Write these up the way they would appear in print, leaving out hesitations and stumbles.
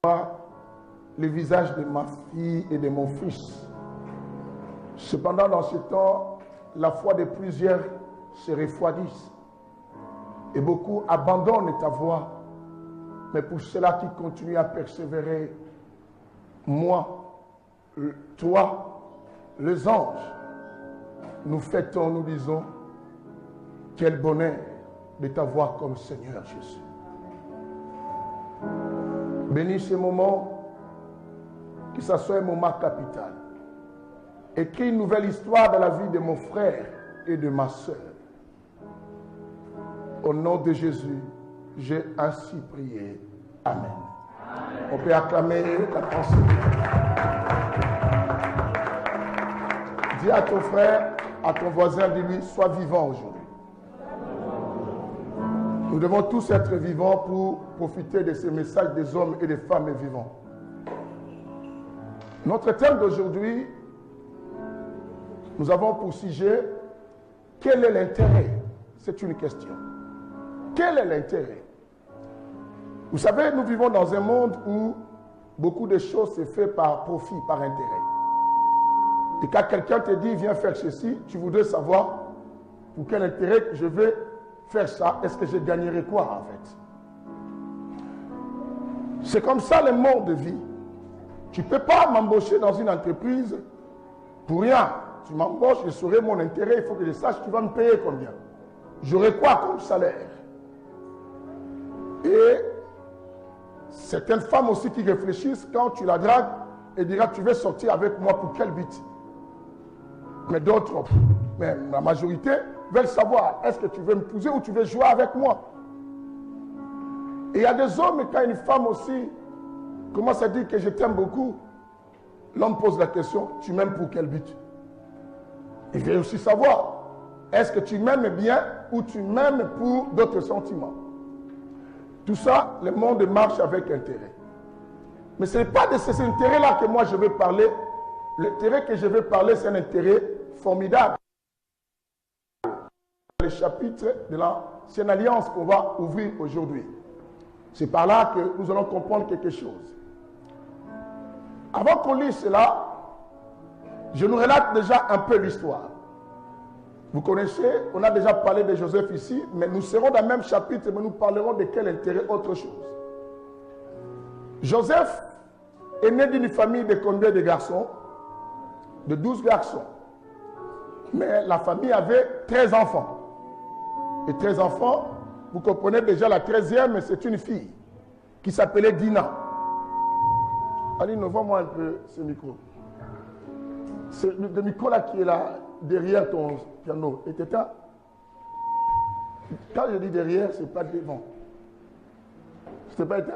le visage de ma fille et de mon fils. Cependant, dans ce temps, la foi de plusieurs se refroidit et beaucoup abandonnent ta voie. Mais pour ceux-là qui continuent à persévérer, moi, toi, les anges, nous fêtons, nous disons, quel bonheur de t'avoir comme Seigneur Jésus. Bénis ce moment, que ce soit un moment capital. Écris une nouvelle histoire dans la vie de mon frère et de ma soeur. Au nom de Jésus, j'ai ainsi prié. Amen. Amen. On peut acclamer la pensée. Dis à ton frère, à ton voisin, dis-lui, sois vivant aujourd'hui. Nous devons tous être vivants pour profiter de ces messages des hommes et des femmes vivants. Notre thème d'aujourd'hui, nous avons pour sujet, quel est l'intérêt? C'est une question. Quel est l'intérêt? Vous savez, nous vivons dans un monde où beaucoup de choses se font par profit, par intérêt. Et quand quelqu'un te dit, viens faire ceci, tu voudrais savoir pour quel intérêt je vais faire ça, est-ce que je gagnerai quoi en fait? C'est comme ça le monde de vie. Tu ne peux pas m'embaucher dans une entreprise pour rien. Tu m'embauches, je saurai mon intérêt, il faut que je sache, tu vas me payer combien? J'aurai quoi comme salaire? Et certaines femmes aussi qui réfléchissent, quand tu la dragues, et dira, tu veux sortir avec moi pour quel but? Mais d'autres, mais la majorité, veulent savoir, est-ce que tu veux m'épouser ou tu veux jouer avec moi? Et il y a des hommes, quand une femme aussi commence à dire que je t'aime beaucoup, l'homme pose la question, tu m'aimes pour quel but? Il veut aussi savoir, est-ce que tu m'aimes bien ou tu m'aimes pour d'autres sentiments? Tout ça, le monde marche avec intérêt. Mais ce n'est pas de ces intérêts-là que moi je veux parler. L'intérêt que je veux parler, c'est un intérêt formidable. Le chapitre de l'Ancienne Alliance qu'on va ouvrir aujourd'hui. C'est par là que nous allons comprendre quelque chose. Avant qu'on lise cela, je nous relate déjà un peu l'histoire. Vous connaissez, on a déjà parlé de Joseph ici, mais nous serons dans le même chapitre, mais nous parlerons de quel intérêt, autre chose. Joseph est né d'une famille de combien de garçons? De 12 garçons. Mais la famille avait 13 enfants. Et 13 enfants, vous comprenez déjà la 13e, c'est une fille qui s'appelait Dina. Allez, vois-moi un peu ce micro. C'est le micro là qui est là, derrière ton piano. Et t'éteins. Quand je dis derrière, c'est pas devant. C'est pas éteint.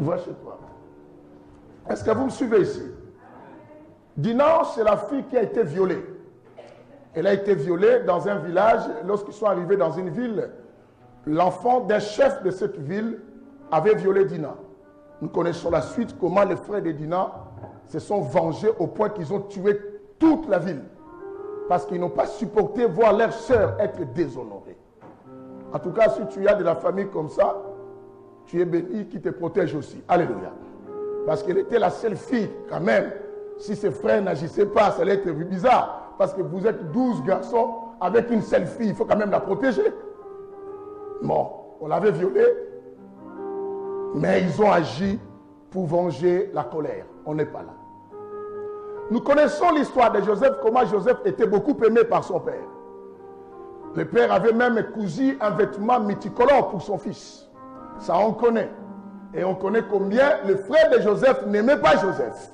Va chez toi. Est-ce que vous me suivez ici? Dina, c'est la fille qui a été violée. Elle a été violée dans un village. Lorsqu'ils sont arrivés dans une ville, l'enfant d'un chef de cette ville avait violé Dina. Nous connaissons la suite, comment les frères de Dina se sont vengés au point qu'ils ont tué toute la ville. Parce qu'ils n'ont pas supporté voir leur sœur être déshonorée. En tout cas, si tu as de la famille comme ça, tu es béni, qui te protège aussi. Alléluia. Parce qu'elle était la seule fille, quand même. Si ses frères n'agissaient pas, ça allait être bizarre. Parce que vous êtes 12 garçons avec une seule fille. Il faut quand même la protéger. Bon, on l'avait violée. Mais ils ont agi pour venger la colère. On n'est pas là. Nous connaissons l'histoire de Joseph, comment Joseph était beaucoup aimé par son père. Le père avait même cousu un vêtement multicolore pour son fils. Ça, on connaît. Et on connaît combien le frère de Joseph n'aimait pas Joseph.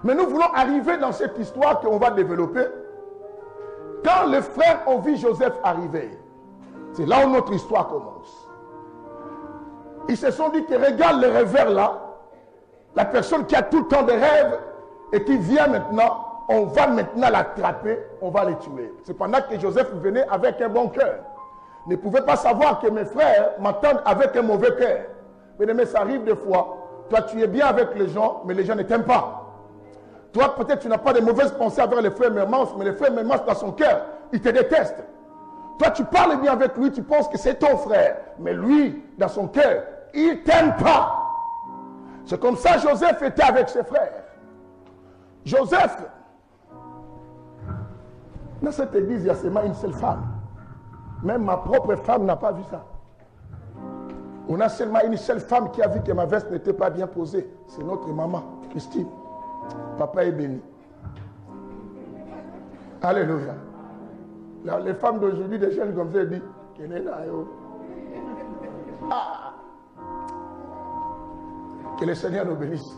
Mais nous voulons arriver dans cette histoire qu'on va développer. Quand les frères ont vu Joseph arriver, c'est là où notre histoire commence. Ils se sont dit que regarde le rêveur là, la personne qui a tout le temps des rêves et qui vient maintenant, on va maintenant l'attraper, on va le tuer. C'est pendant que Joseph venait avec un bon cœur. Ne pouvait pas savoir que mes frères m'attendent avec un mauvais cœur. Mais ça arrive des fois. Toi, tu es bien avec les gens, mais les gens ne t'aiment pas. Toi, peut-être tu n'as pas de mauvaises pensées avec les frères Mermans, mais les frères Mermans, dans son cœur, ils te détestent. Toi, tu parles bien avec lui, tu penses que c'est ton frère. Mais lui, dans son cœur, il ne t'aime pas. C'est comme ça Joseph était avec ses frères. Joseph, dans cette église, il y a seulement une seule femme. Même ma propre femme n'a pas vu ça. On a seulement une seule femme qui a vu que ma veste n'était pas bien posée. C'est notre maman, Christine. Papa est béni. Alléluia. Les femmes d'aujourd'hui, des jeunes comme ça, disent ah. Que le Seigneur nous bénisse.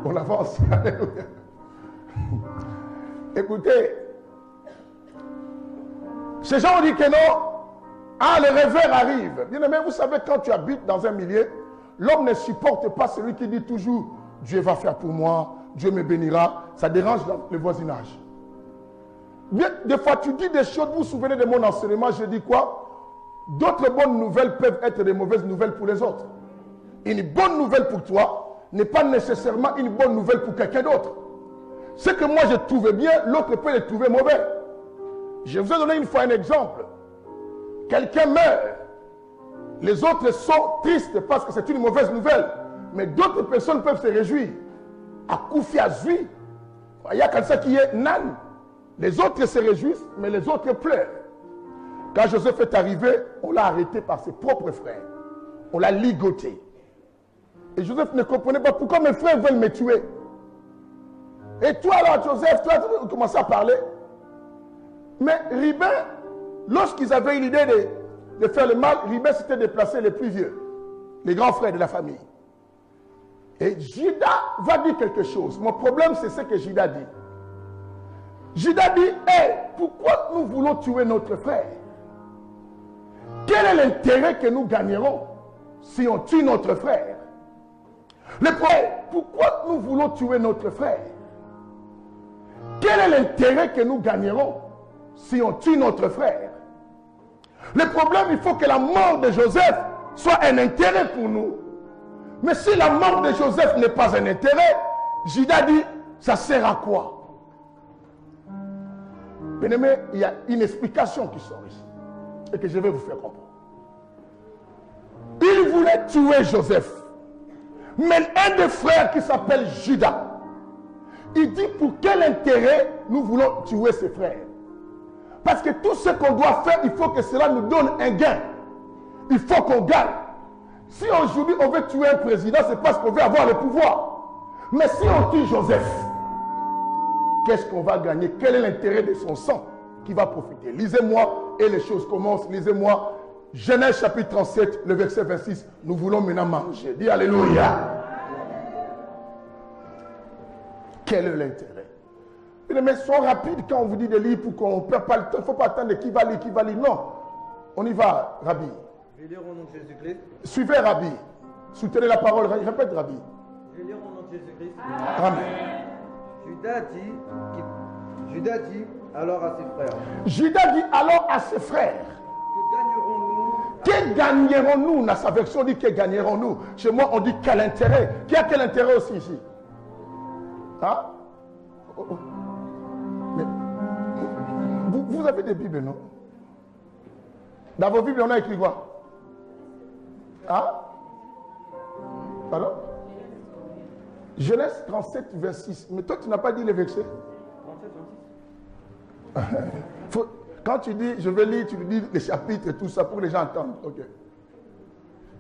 On avance. Alléluia. Écoutez, ces gens ont dit que non. Ah, le revers arrive. Bien aimé, vous savez, quand tu habites dans un milieu, l'homme ne supporte pas celui qui dit toujours Dieu va faire pour moi, Dieu me bénira. Ça dérange dans le voisinage. Bien, des fois, tu dis des choses, vous vous souvenez de mon enseignement, je dis quoi? D'autres bonnes nouvelles peuvent être des mauvaises nouvelles pour les autres. Une bonne nouvelle pour toi n'est pas nécessairement une bonne nouvelle pour quelqu'un d'autre. Ce que moi je trouvais bien, l'autre peut le trouver mauvais. Je vous ai donné une fois un exemple. Quelqu'un meurt. Les autres sont tristes parce que c'est une mauvaise nouvelle. Mais d'autres personnes peuvent se réjouir. À Koufi Azui, il y a quelqu'un qui est nan. Les autres se réjouissent, mais les autres pleurent. Quand Joseph est arrivé, on l'a arrêté par ses propres frères. On l'a ligoté. Et Joseph ne comprenait pas pourquoi mes frères veulent me tuer. Et toi là, Joseph, toi, tu commences à parler. Mais Ribin, lorsqu'ils avaient eu l'idée de faire le mal, Ribin s'était déplacé les plus vieux, les grands frères de la famille. Et Judas va dire quelque chose. Mon problème, c'est ce que Judas dit. Judas dit, hey, pourquoi nous voulons tuer notre frère? Quel est l'intérêt que nous gagnerons si on tue notre frère? Le problème, pourquoi nous voulons tuer notre frère? Quel est l'intérêt que nous gagnerons si on tue notre frère? Le problème, il faut que la mort de Joseph soit un intérêt pour nous. Mais si la mort de Joseph n'est pas un intérêt, Judas dit, ça sert à quoi? Bien aimé, il y a une explication qui sort ici et que je vais vous faire comprendre. Il voulait tuer Joseph. Mais un des frères qui s'appelle Judas, il dit pour quel intérêt nous voulons tuer ses frères? Parce que tout ce qu'on doit faire, il faut que cela nous donne un gain. Il faut qu'on gagne. Si aujourd'hui on veut tuer un président, c'est parce qu'on veut avoir le pouvoir. Mais si on tue Joseph, qu'est-ce qu'on va gagner? Quel est l'intérêt de son sang qui va profiter? Lisez-moi et les choses commencent. Lisez-moi Genèse chapitre 37, le verset 26. Nous voulons maintenant manger. Dis Alléluia. Quel est l'intérêt? Mais sois rapide quand on vous dit de lire pour qu'on ne perde pas le temps. Il ne faut pas attendre qui va lire, qui va lire. Non. On y va, Rabbi. Je vais lire au nom de Jésus-Christ. Suivez, Rabbi. Soutenez la parole. Répète, Rabbi. Je vais lire au nom de Jésus-Christ. Amen. Judas dit alors à ses frères. Judas dit alors à ses frères. Que gagnerons-nous? Dans sa version, on dit que gagnerons-nous. Chez moi, on dit quel intérêt. Qui a quel intérêt aussi ici? Hein? Oh, oh. Mais, vous avez des Bibles, non? Dans vos Bibles, on a écrit quoi? Hein? Pardon? Genèse 37, 26. Mais toi, tu n'as pas dit les versets? 37, 26. Quand tu dis, je vais lire, tu dis les chapitres et tout ça pour que les gens entendent. Ok.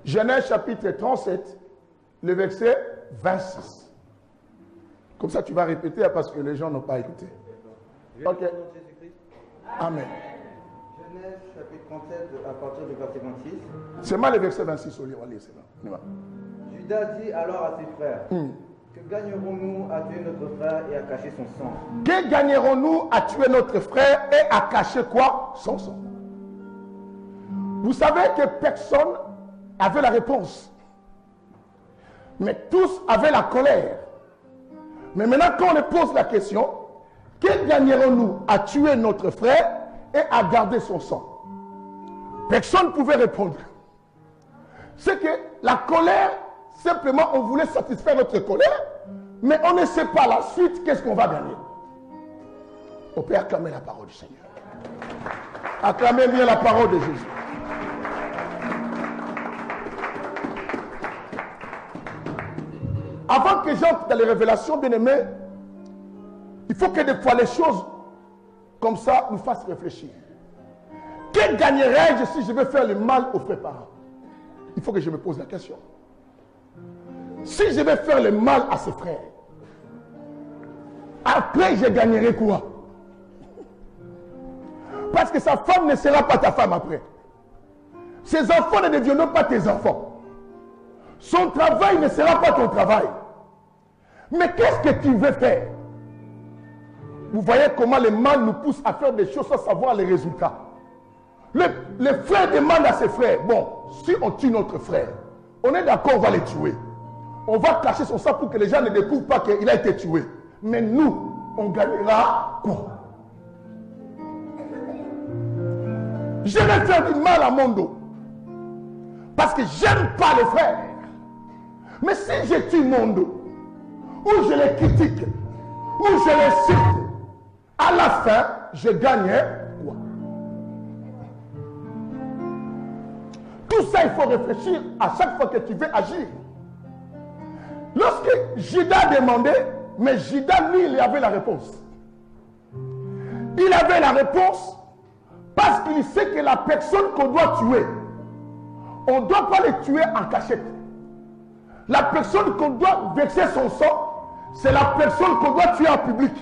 Genèse chapitre 37, le verset 26. Comme ça, tu vas répéter parce que les gens n'ont pas écouté. Ok. Amen. Genèse chapitre 37, à partir du verset 26. C'est mal le verset 26, on lit, c'est là. Judas dit alors à ses frères. Que gagnerons-nous à tuer notre frère et à cacher son sang? Que gagnerons-nous à tuer notre frère et à cacher quoi? Son sang. Vous savez que personne avait la réponse. Mais tous avaient la colère. Mais maintenant, quand on leur pose la question, que gagnerons-nous à tuer notre frère et à garder son sang? Personne ne pouvait répondre. C'est que la colère, simplement, on voulait satisfaire notre colère, mais on ne sait pas la suite, qu'est-ce qu'on va gagner. On peut acclamer la parole du Seigneur. Acclamez bien la parole de Jésus. Avant que j'entre dans les révélations, bien-aimés, il faut que des fois les choses comme ça nous fassent réfléchir. Que gagnerais-je si je vais faire le mal aux frères parents? Il faut que je me pose la question. Si je vais faire le mal à ses frères, après je gagnerai quoi? Parce que sa femme ne sera pas ta femme après. Ses enfants ne deviendront pas tes enfants. Son travail ne sera pas ton travail. Mais qu'est-ce que tu veux faire? Vous voyez comment le mal nous pousse à faire des choses sans savoir les résultats. Les frères demandent à ses frères, bon, si on tue notre frère, on est d'accord, on va les tuer. On va cacher son sang pour que les gens ne découvrent pas qu'il a été tué. Mais nous, on gagnera quoi? Je vais faire du mal à mon dos. Parce que j'aime pas les frères. Mais si je tue mon dos, ou je les critique, ou je les cite, à la fin, je gagne quoi? Tout ça, il faut réfléchir à chaque fois que tu veux agir. Lorsque Judas demandait, mais Judas, lui, il avait la réponse. Il avait la réponse parce qu'il sait que la personne qu'on doit tuer, on ne doit pas les tuer en cachette. La personne qu'on doit verser son sang, c'est la personne qu'on doit tuer en public.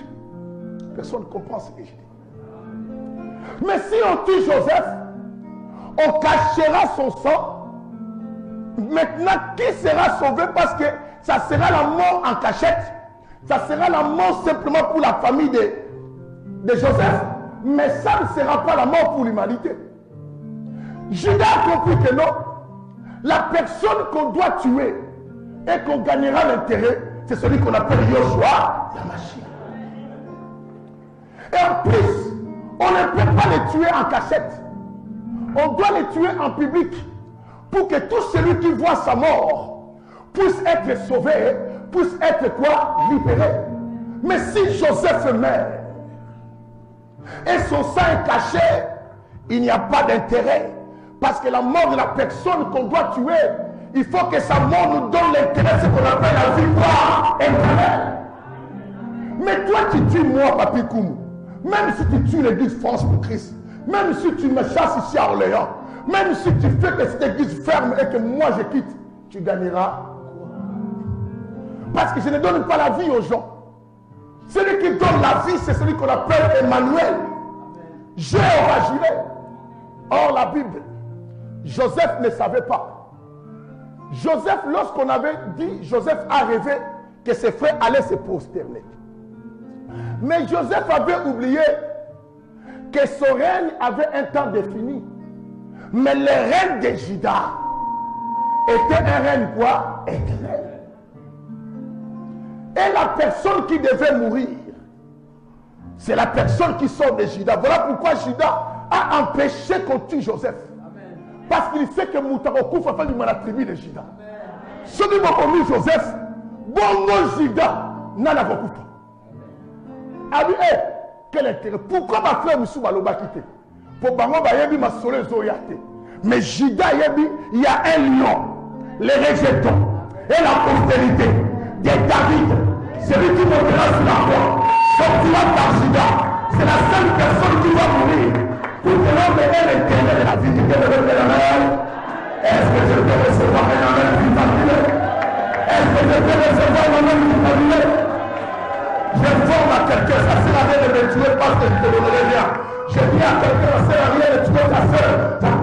Personne ne comprend ce que je dis. Mais si on tue Joseph, on cachera son sang. Maintenant, qui sera sauvé? Parce que ça sera la mort en cachette. Ça sera la mort simplement pour la famille de Joseph. Mais ça ne sera pas la mort pour l'humanité. Judas a compris que non. La personne qu'on doit tuer et qu'on gagnera l'intérêt, c'est celui qu'on appelle Yoshua, la machine. Et en plus, on ne peut pas les tuer en cachette. On doit les tuer en public pour que tout celui qui voit sa mort puisse être sauvé, puisse être quoi? Libéré. Mais si Joseph meurt et son sang est caché, il n'y a pas d'intérêt. Parce que la mort de la personne qu'on doit tuer, il faut que sa mort nous donne l'intérêt, ce qu'on appelle la victoire éternelle. Mais toi, tu tues moi, Papi Koumou. Même si tu tues l'église France pour Christ, même si tu me chasses ici à Orléans, même si tu fais que cette église ferme et que moi je quitte, tu gagneras quoi? Parce que je ne donne pas la vie aux gens. Celui qui donne la vie, c'est celui qu'on appelle Emmanuel. Jéhovah Jireh. Or, la Bible, Joseph ne savait pas. Joseph, lorsqu'on avait dit, Joseph a rêvé que ses frères allaient se prosterner. Mais Joseph avait oublié que son règne avait un temps défini. Mais le règne de Juda était un règne quoi? Éternel. Et la personne qui devait mourir, c'est la personne qui sort de Juda. Voilà pourquoi Juda a empêché qu'on tue Joseph. Amen. Parce qu'il sait que Moutarokou fait faire du mal à la tribu de Juda. Ceux qui m'ont commis Joseph, bongo Juda, n'a pas coupé. A dit, hé, quel intérêt? Pourquoi ma frère Moussou Maloba quitté? Pour Bango Bayebi m'a solé Zoyate. Mais Juda Yebi, il y a un lion, les rejetons et la postérité de David, celui qui montera sur la croix, sortira par Juda. C'est la seule personne qui va mourir pour que l'homme ait l'intérêt de la vie. Est-ce que je peux recevoir un amen plus fabuleux? Est-ce que je peux recevoir un amen plus fabuleux? Je forme à quelqu'un, ça sert à rien de me tuer parce que je te donnerai rien. Je dis à quelqu'un, ça sert à rien de tuer ta soeur,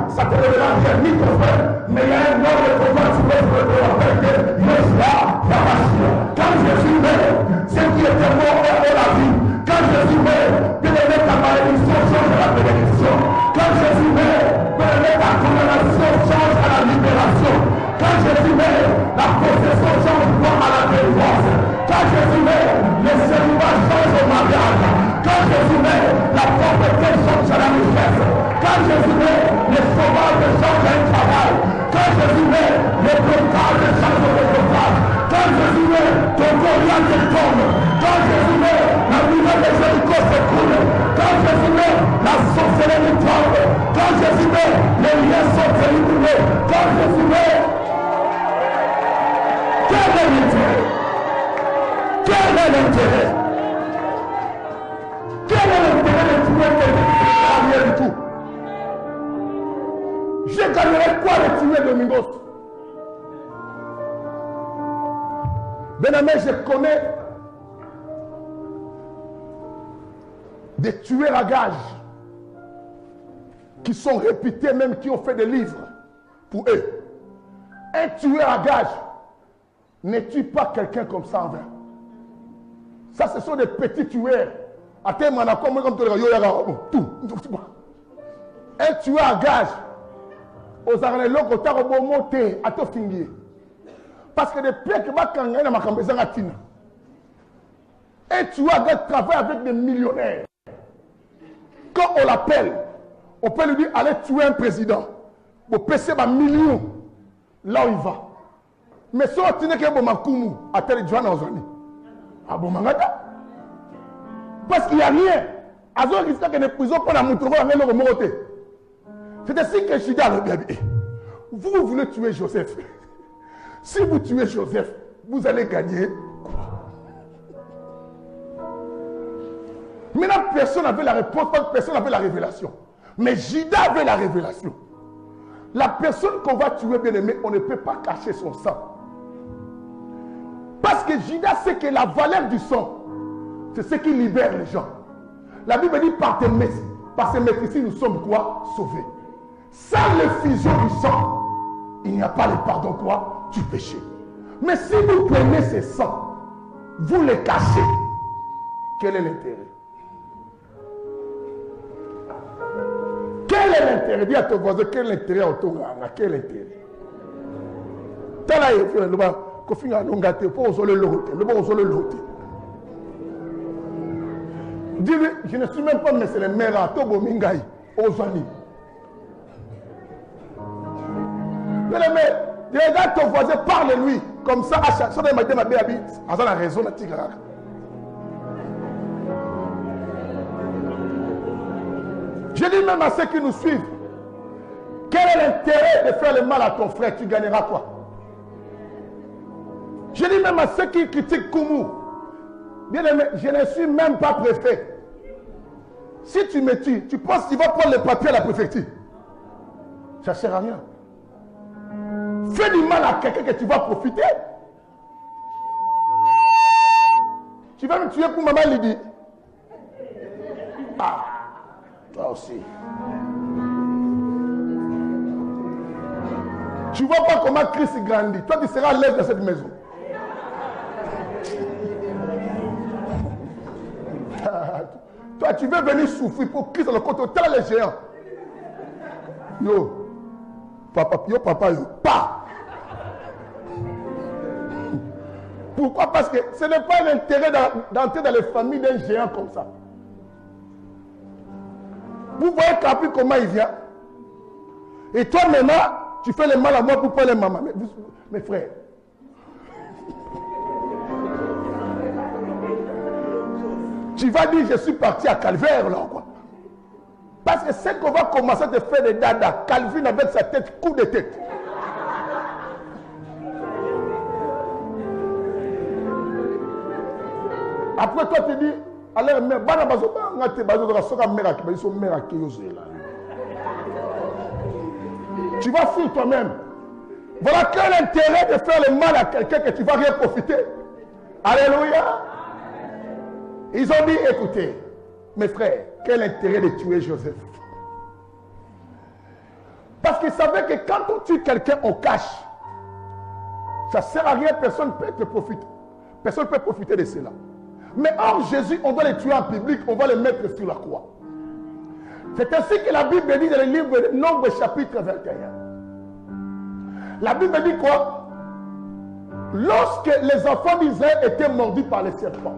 ça te donnera rien, ni ton frère. Mais il y a un homme de combat, tu peux te rappeler que Yoshua, la machine. Quand Jésus meurt, ceux qui étaient morts ont la vie. Quand Jésus meurt, bien-aimé, ta malédiction change à la bénédiction. Quand Jésus meurt, bien-aimé, ta condamnation change à la libération. Quand Jésus meurt, la possession change à la délivrance. Quand Jésus meurt, le célibat change au mariage. Quand Jésus meurt, la pauvreté change à la richesse. Quand Jésus meurt, le chômage change à un travail. Quand Jésus meurt, le blocage change au blocage. Quand Jésus meurt, ton Goliath tombe. Quand Jésus meurt, la nouvelle de Jéricho s'écoule. Quand Jésus meurt, la société ennemis tombent. Quand Jésus meurt, les liens sont délivrés. Quand Jésus meurt, quel est l'intérêt? Quel est l'intérêt? Quel est l'intérêt de tuer quelqu'un qui ne fera rien du tout? Je gagnerai quoi de tuer Domingos? Bien-aimé, je connais des tueurs à gages qui sont réputés, même qui ont fait des livres pour eux. Un tueur à gages ne tue pas quelqu'un comme ça en vain. Ça, ce sont des petits tueurs. Un tueur à gages, aux arènes côté monter à tout finir. Parce que depuis que un tueur à gages travaille avec des millionnaires. Quand on l'appelle, on peut lui dire allez tuer un président. Pour passer un million. Là où il va. Mais si on tient que Bomakoumou, à tel Johan Ozani. Ah bon, Mangata. Parce qu'il n'y a rien. Azor risque que les prisons pour la montrer à le remonter. C'est ainsi que Judas le bébé. Vous voulez tuer Joseph. Si vous tuez Joseph, vous allez gagner quoi? Maintenant, personne n'avait la réponse, personne n'avait la révélation. Mais Judas avait la révélation. La personne qu'on va tuer, bien aimé, on ne peut pas cacher son sang. Parce que Judas sait que la valeur du sang, c'est ce qui libère les gens. La Bible dit par ces maîtrises, nous sommes quoi? Sauvés. Sans l'effusion du sang, il n'y a pas le pardon quoi? Du péché. Mais si vous prenez ces sangs, vous les cachez, quel est l'intérêt? Quel est l'intérêt? Dis à ton voisin, quel est l'intérêt à ton gars? Quel est l'intérêt? Tala est fait, Kofi a l'ongate, pour osoler l'autre, le bon osoler l'autre. Dis-lui, je ne suis même pas mais c'est le maire à Tobo Mingaï, Ozani. Mais regarde ton voisin, parle-lui, comme ça, à chaque fois, il m'a dit, à la raison, la tigre. Je dis même à ceux qui nous suivent, quel est l'intérêt de faire le mal à ton frère? Tu gagneras quoi? Je dis même à ceux qui critiquent Koumou, bien aimé, je ne suis même pas préfet. Si tu me tues, tu penses qu'il va prendre le papier à la préfecture? Ça ne sert à rien. Fais du mal à quelqu'un que tu vas profiter. Tu vas me tuer pour maman Lydie. Ah, toi aussi. Tu ne vois pas comment Christ grandit. Toi, tu seras à l'aise de cette maison. Toi, tu veux venir souffrir pour Christ dans le côté. Tel les géants. Yo, papa, pas. Pourquoi? Parce que ce n'est pas l'intérêt d'entrer dans les familles d'un géant comme ça. Vous voyez Capi comment il vient. Et toi maintenant, tu fais le mal à moi pour pas les mamans. Mes frères. Tu vas dire, je suis parti à Calvaire, là, quoi. Parce que c'est qu'on va commencer à te faire des dada. Calvin avec sa tête, coup de tête. Après, toi, tu dis, alors, mais, tu vas fuir toi-même. Voilà quel intérêt de faire le mal à quelqu'un que tu ne vas rien profiter. Alléluia. Ils ont dit, écoutez, mes frères, quel intérêt de tuer Joseph? Parce qu'ils savaient que quand on tue quelqu'un, on cache. Ça ne sert à rien, personne ne peut profiter. Personne ne peut profiter de cela. Mais hors Jésus, on doit les tuer en public, on va les mettre sur la croix. C'est ainsi que la Bible dit dans le livre de Nombre chapitre 21. La Bible dit quoi? Lorsque les enfants d'Israël étaient mordus par les serpents,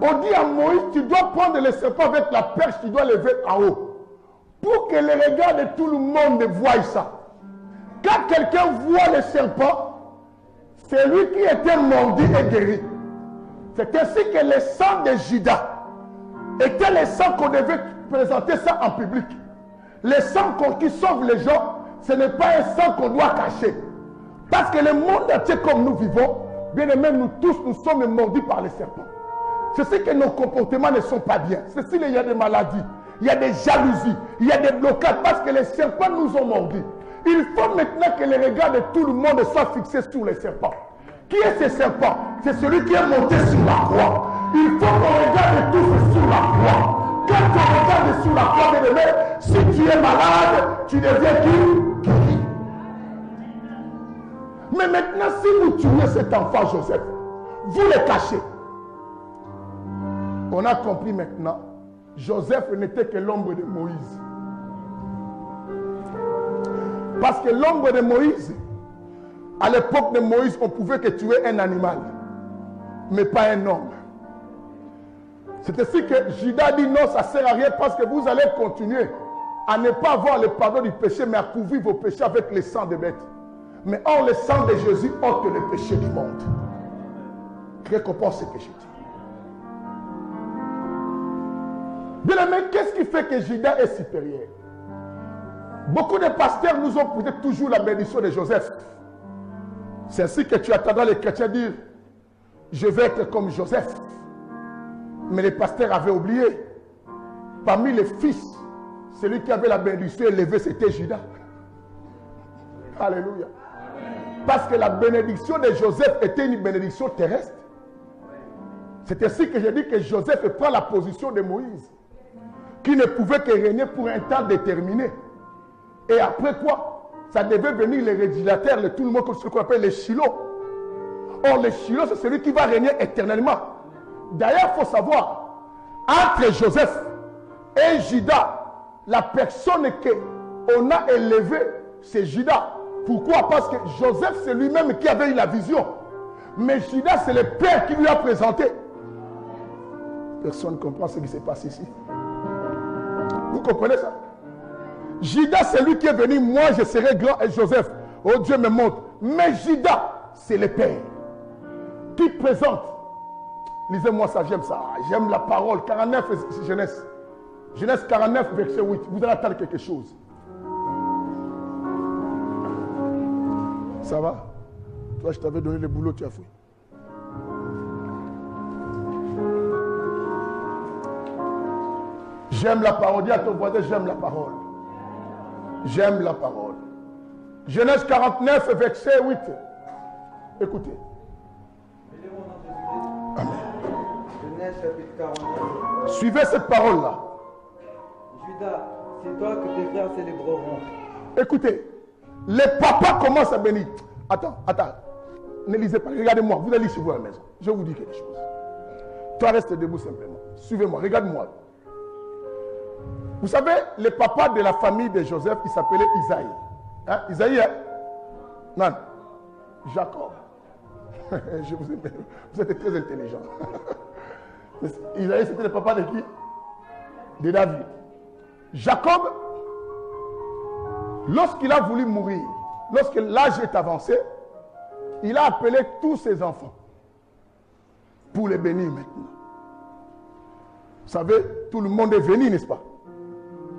on dit à Moïse, tu dois prendre les serpents avec la perche, tu dois lever en haut. Pour que les regards de tout le monde voient ça. Quand quelqu'un voit le serpent, c'est lui qui était mordu et guéri. C'est ainsi que le sang de Judas était le sang qu'on devait présenter ça en public. Le sang qui sauve les gens, ce n'est pas un sang qu'on doit cacher. Parce que le monde entier comme nous vivons, bien aimés, nous tous, nous sommes mordus par les serpents. C'est ce que nos comportements ne sont pas bien. C'est s'il y a des maladies, il y a des jalousies, il y a des blocages, parce que les serpents nous ont mordus. Il faut maintenant que les regards de tout le monde soient fixés sur les serpents. Qui est ce serpent? C'est celui qui est monté sur la croix. Il faut qu'on regarde tous sur la croix. Quand on regarde sur la croix, bien aimé, si tu es malade, tu deviens qui? Guéri. Mais maintenant, si vous tuez cet enfant Joseph, vous le cachez. On a compris maintenant, Joseph n'était que l'ombre de Moïse. Parce que l'ombre de Moïse, à l'époque de Moïse, on pouvait que tuer un animal, mais pas un homme. C'est ainsi que Judas dit non, ça ne sert à rien parce que vous allez continuer à ne pas avoir le pardon du péché, mais à couvrir vos péchés avec le sang de bêtes. Mais or, le sang de Jésus ôte le péché du monde. Récompense ce que je dis. Bien aimé, qu'est-ce qui fait que Judas est supérieur? Beaucoup de pasteurs nous ont prêté toujours la bénédiction de Joseph. C'est ainsi que tu attendras les chrétiens dire je vais être comme Joseph. Mais les pasteurs avaient oublié. Parmi les fils, celui qui avait la bénédiction élevée, c'était Judas. Alléluia. Parce que la bénédiction de Joseph était une bénédiction terrestre. C'est ainsi que j'ai dit que Joseph prend la position de Moïse, qui ne pouvait que régner pour un temps déterminé. Et après quoi? Ça devait venir les rédilateurs, tout le monde, ce qu'on appelle les Shiloh. Or, les Shiloh, c'est celui qui va régner éternellement. D'ailleurs, il faut savoir, entre Joseph et Judas, la personne qu'on a élevée, c'est Judas. Pourquoi? Parce que Joseph, c'est lui-même qui avait eu la vision. Mais Judas, c'est le père qui lui a présenté. Personne ne comprend ce qui se passe ici. Vous comprenez ça? Judas, c'est lui qui est venu, moi je serai grand, et Joseph, oh Dieu me montre. Mais Judas, c'est le père qui présente. Lisez-moi ça, j'aime ça. J'aime la parole. 49, Genèse. Genèse 49, verset 8. Vous allez attendre quelque chose. Ça va? Toi, je t'avais donné le boulot, tu as fait. J'aime la parole. Dis à ton voisin, j'aime la parole. J'aime la parole. Genèse 49, verset 8. Écoutez. Amen. Genèse chapitre 49. Suivez cette parole-là. Judas, c'est toi que tes frères célébreront. Écoutez, les papas commencent à bénir. Attends. Ne lisez pas. Regardez-moi. Vous allez lire chez vous à la maison. Je vais vous dire quelque chose. Toi, reste debout simplement. Suivez-moi. Regarde-moi. Vous savez, le papa de la famille de Joseph, il s'appelait Isaïe. Hein? Isaïe, hein? Non. Jacob. Je vous aime. Vous êtes très intelligent. Isaïe, c'était le papa de qui? De David. Jacob, lorsqu'il a voulu mourir, lorsque l'âge est avancé, il a appelé tous ses enfants pour les bénir maintenant. Vous savez, tout le monde est venu, n'est-ce pas?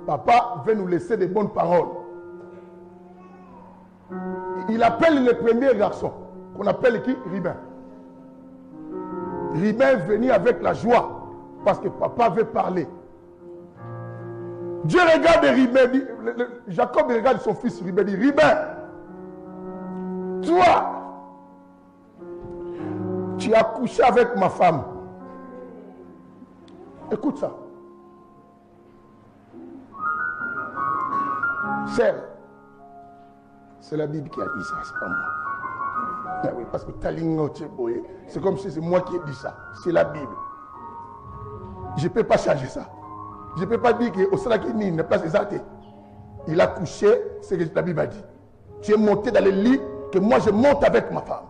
Papa veut nous laisser des bonnes paroles. Il appelle le premier garçon, qu'on appelle qui? Ribin. Ribin est venu avec la joie, parce que papa veut parler. Dieu regarde Ribin, Jacob regarde son fils Ribin, dit, Ribin, toi, tu as couché avec ma femme. Écoute ça. C'est la Bible qui a dit ça, c'est pas moi. Ah oui, parce que c'est comme si c'est moi qui ai dit ça. C'est la Bible. Je ne peux pas changer ça. Je ne peux pas dire qu'au Salakini n'est pas exact. Il a couché, c'est ce que la Bible a dit. Tu es monté dans le lit, que moi je monte avec ma femme.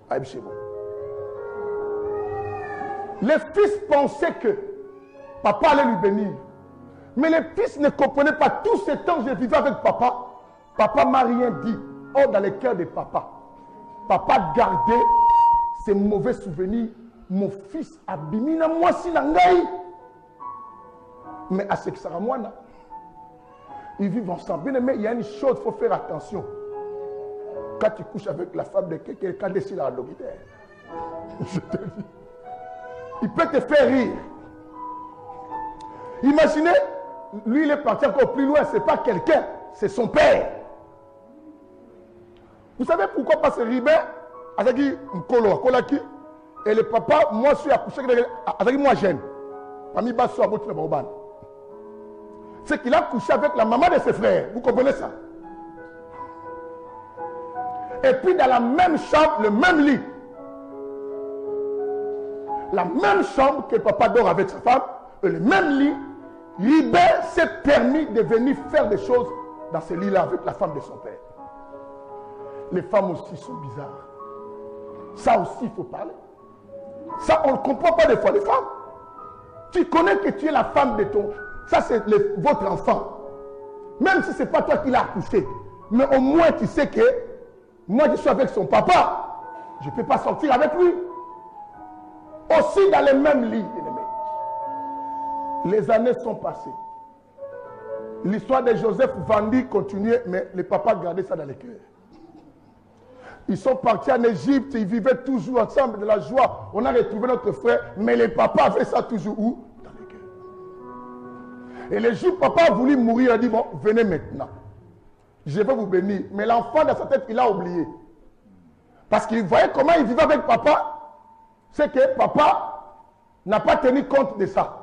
Aïe, c'est bon. Les fils pensaient que papa allait lui bénir. Mais les fils ne comprenaient pas. Tout ce temps que je vivais avec papa, papa m'a rien dit. Or, dans le cœur de papa, papa gardait ses mauvais souvenirs. Mon fils abimina moi si nangai. Mais à ce que ça moi, ils vivent ensemble. Bien aimé, il y a une chose, il faut faire attention. Quand tu couches avec la femme de quelqu'un, quand tu es dans la locataire, je te dis, il peut te faire rire. Imaginez, lui il est parti encore plus loin, ce n'est pas quelqu'un, c'est son père. Vous savez pourquoi pas ce ribé avec Nkolo, et le papa, moi je suis accouché avec moi jeune. Parmi Basso, c'est qu'il a couché avec la maman de ses frères. Vous comprenez ça? Et puis dans la même chambre, le même lit. La même chambre que papa dort avec sa femme, et le même lit, Ribé s'est permis de venir faire des choses dans ce lit-là avec la femme de son père. Les femmes aussi sont bizarres. Ça aussi, il faut parler. Ça, on ne comprend pas des fois les femmes. Tu connais que tu es la femme de ton... Ça, c'est votre enfant. Même si ce n'est pas toi qui l'as accouché. Mais au moins, tu sais que moi, je suis avec son papa. Je ne peux pas sortir avec lui. Aussi dans les mêmes lits, bien-aimés. Les années sont passées. L'histoire de Joseph Vandi continuait, mais les papas gardaient ça dans les cœurs. Ils sont partis en Égypte, ils vivaient toujours ensemble de la joie. On a retrouvé notre frère, mais les papas avaient ça toujours où? Dans les cœurs. Et le jour où papa a voulu mourir, il a dit, bon, venez maintenant. Je vais vous bénir. Mais l'enfant dans sa tête, il a oublié. Parce qu'il voyait comment il vivait avec papa. C'est que papa n'a pas tenu compte de ça.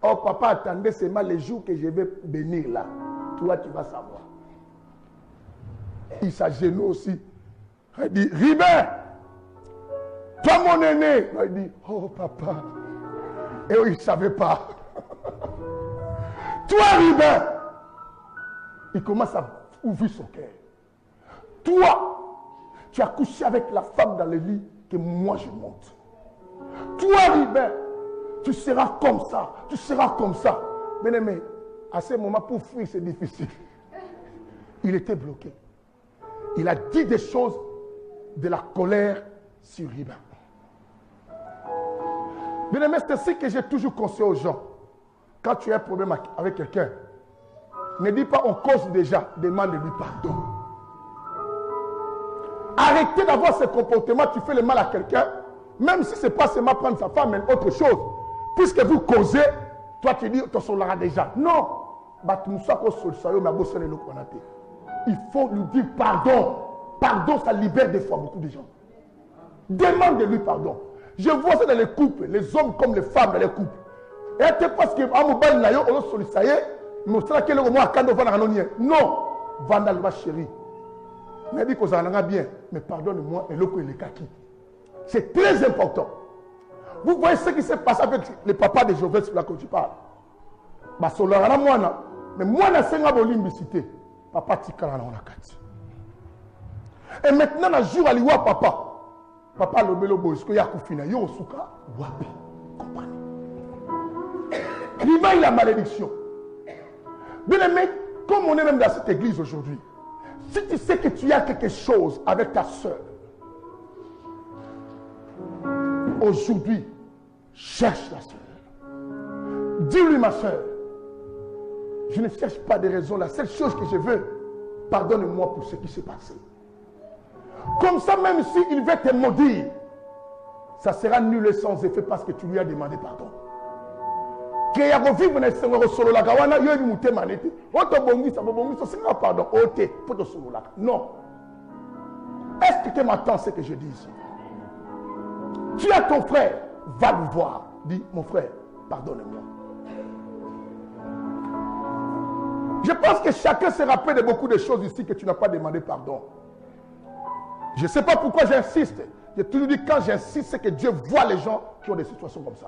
Oh, papa attendait seulement les jours que je vais bénir là. Toi, tu vas savoir. Il s'agenouille aussi. Il dit, Ribé, toi mon aîné. Il dit, oh papa. Et il ne savait pas. Toi, Ribé. Il commence à ouvrir son cœur. Toi, tu as couché avec la femme dans le lit que moi je monte. Toi, Ribé, tu seras comme ça. Tu seras comme ça. Bien aimé, à ce moment, pour fuir, c'est difficile. Il était bloqué. Il a dit des choses de la colère sur Ribé. Bien aimé, c'est ce que j'ai toujours conseillé aux gens. Quand tu as un problème avec quelqu'un, ne dis pas on cause déjà, demande-lui pardon. Arrêtez d'avoir ce comportement, tu fais le mal à quelqu'un, même si ce n'est pas seulement prendre sa femme, mais autre chose. Puisque vous causez, toi tu dis, tu soleras déjà. Non. Il faut lui dire pardon. Pardon, ça libère des fois beaucoup de gens. Demande-lui pardon. Je vois ça dans les couples, les hommes comme les femmes dans les couples. Et c'est parce que non, Vandalva chérie. Mais dit qu'on en a bien, mais pardonne-moi et l'autre il est kaki. C'est très important. Vous voyez ce qui s'est passé avec le papa de Joseph là que tu parles. Mais moi, je suis en papa tikala na kati. Et maintenant, le jour où papa le melo boisco ya kufina yo suka wapi. Comprenez. L'image il la malédiction. Bien aimé, comme on est même dans cette église aujourd'hui, si tu sais que tu as quelque chose avec ta soeur, aujourd'hui, cherche la soeur. Dis-lui, ma soeur, je ne cherche pas de raison. La seule chose que je veux, pardonne-moi pour ce qui s'est passé. Comme ça, même s'il veut te maudire, ça sera nul et sans effet parce que tu lui as demandé pardon. Non. Est-ce que tu m'entends ce que je dis ici? Tu as ton frère, va le voir. Dis, mon frère, pardonne-moi. Je pense que chacun se rappelle de beaucoup de choses ici que tu n'as pas demandé pardon. Je ne sais pas pourquoi j'insiste. J'ai toujours dit quand j'insiste, c'est que Dieu voit les gens qui ont des situations comme ça.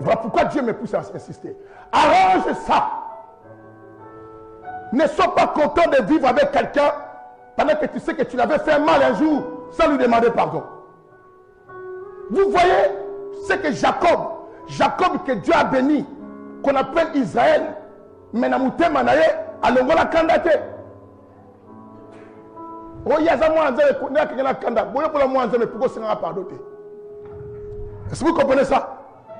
Voilà pourquoi Dieu me pousse à insister. Arrange ça. Ne sois pas content de vivre avec quelqu'un pendant que tu sais que tu l'avais fait mal un jour sans lui demander pardon. Vous voyez ce que Jacob que Dieu a béni, qu'on appelle Israël, mais na mutema na ye alongola kandate. Oyaza mwanza ko na kanda boyo pour la mwanza mais pourquoi c'est pas pardonner? Est-ce que vous comprenez ça?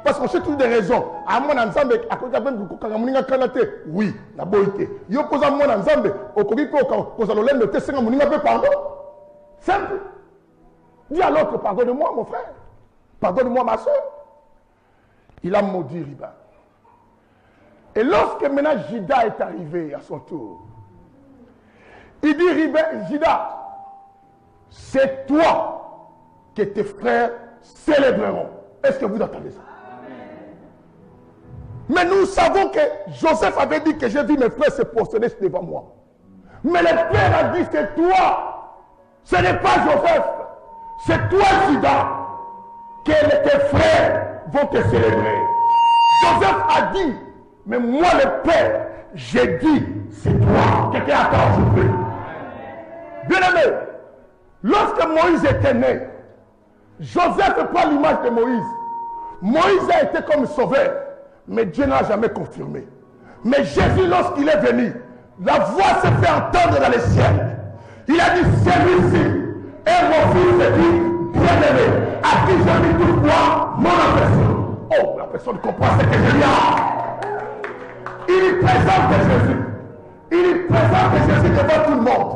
Parce qu'on cherche toutes des raisons. À mon ensemble, à côté de la canate, oui, la beauté. Yo pose à mon ensemble, au Kogi, pose à l'olène, le tessin, mon pardon. Simple. Dis à l'autre, pardonne-moi, mon frère. Pardonne-moi, ma soeur. Il a maudit Riba. Et lorsque maintenant Jida est arrivé à son tour, il dit Jida, c'est toi que tes frères célébreront. Est-ce que vous entendez ça? Mais nous savons que Joseph avait dit que j'ai vu mes frères se prosterner devant moi. Mais le père a dit c'est toi. Ce n'est pas Joseph. C'est toi, Judas, que tes frères vont te célébrer. Joseph a dit, mais moi le père, j'ai dit c'est toi. Quelqu'un attend aujourd'hui. Bien aimé, lorsque Moïse était né, Joseph n'est pas l'image de Moïse. Moïse a été comme sauveur. Mais Dieu n'a jamais confirmé. Mais Jésus, lorsqu'il est venu, la voix s'est fait entendre dans les ciels. Il a dit, celui-ci est mon fils dit, bien-aimé, à qui j'ai mis toutefois mon affection. Oh, la personne comprend ce que je dis. Il présente Jésus. Il présente Jésus devant tout le monde.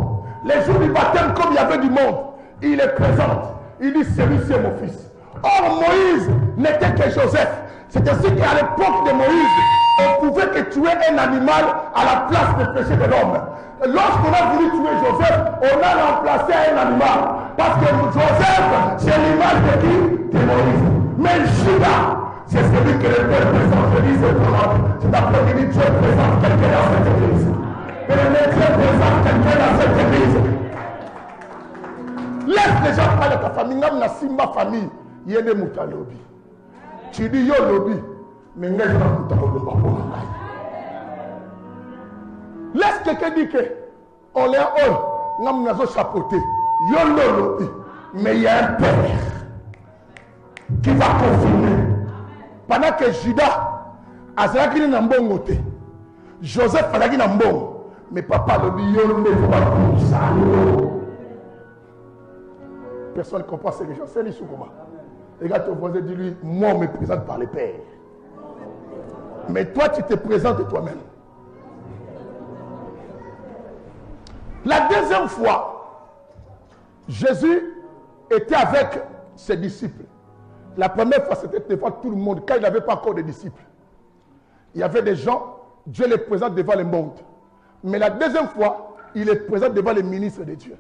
Les jours du baptême, comme il y avait du monde, il est présent. Il dit, celui-ci est mon fils. Or, Moïse n'était que Joseph. C'est ainsi qu'à l'époque de Moïse, on pouvait que tuer un animal à la place du péché de l'homme. Lorsqu'on a voulu tuer Joseph, on a remplacé un animal. Parce que Joseph, c'est l'image de qui? De Moïse. Mais Judas, c'est celui que le Père présente. Je dis c'est toi. Cet après-midi, Dieu présente quelqu'un dans cette église. Et le Dieu présente quelqu'un dans cette église. Laisse les gens parler de ta famille. Nam na simba famille. Yene muta lobi. Tu dis yo lobby, mais laisse quelqu'un dire que on est en haut, nous avons chapeauté. Yo lobby, mais il y a un père qui va confirmer. Pendant que Judas a dit qu'il n'a pas de Joseph a dit qu'il n'a pas de mais papa lobby, yo lobby, va pour ça. Personne ne comprend ce que je sais, ni comment. Regarde ton voisin, dis-lui, moi on me présente par les pères. Mais toi tu te présentes toi-même. La deuxième fois, Jésus était avec ses disciples. La première fois c'était devant tout le monde, quand il n'avait pas encore de disciples. Il y avait des gens, Dieu les présente devant le monde. Mais la deuxième fois, il les présente devant les ministres de Dieu,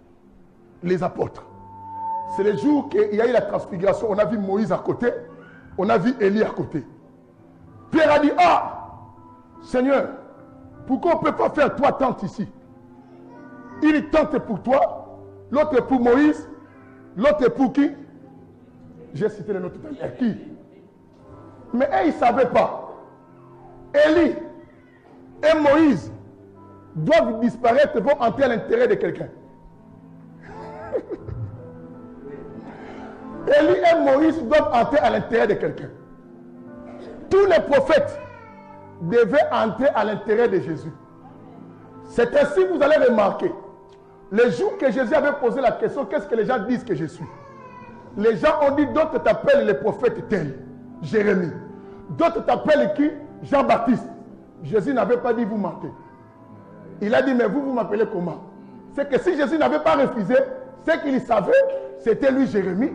les apôtres. C'est le jour qu'il y a eu la transfiguration. On a vu Moïse à côté. On a vu Élie à côté. Pierre a dit, ah, Seigneur, pourquoi on ne peut pas faire trois tentes ici? Une tente est pour toi, l'autre est pour Moïse, l'autre est pour qui? J'ai cité le nom tout à l'heure. Qui? Mais eux, ils ne savaient pas. Élie et Moïse doivent disparaître, vont entrer à l'intérêt de quelqu'un. Élie et Moïse doivent entrer à l'intérieur de quelqu'un. Tous les prophètes devaient entrer à l'intérieur de Jésus. C'est ainsi que vous allez remarquer. Le jour que Jésus avait posé la question, qu'est-ce que les gens disent que je suis? Les gens ont dit, d'autres t'appellent les prophètes tels, Jérémie. D'autres t'appellent qui? Jean-Baptiste. Jésus n'avait pas dit, vous mentez. Il a dit, mais vous m'appelez comment? C'est que si Jésus n'avait pas refusé, ce qu'il savait, c'était lui Jérémie.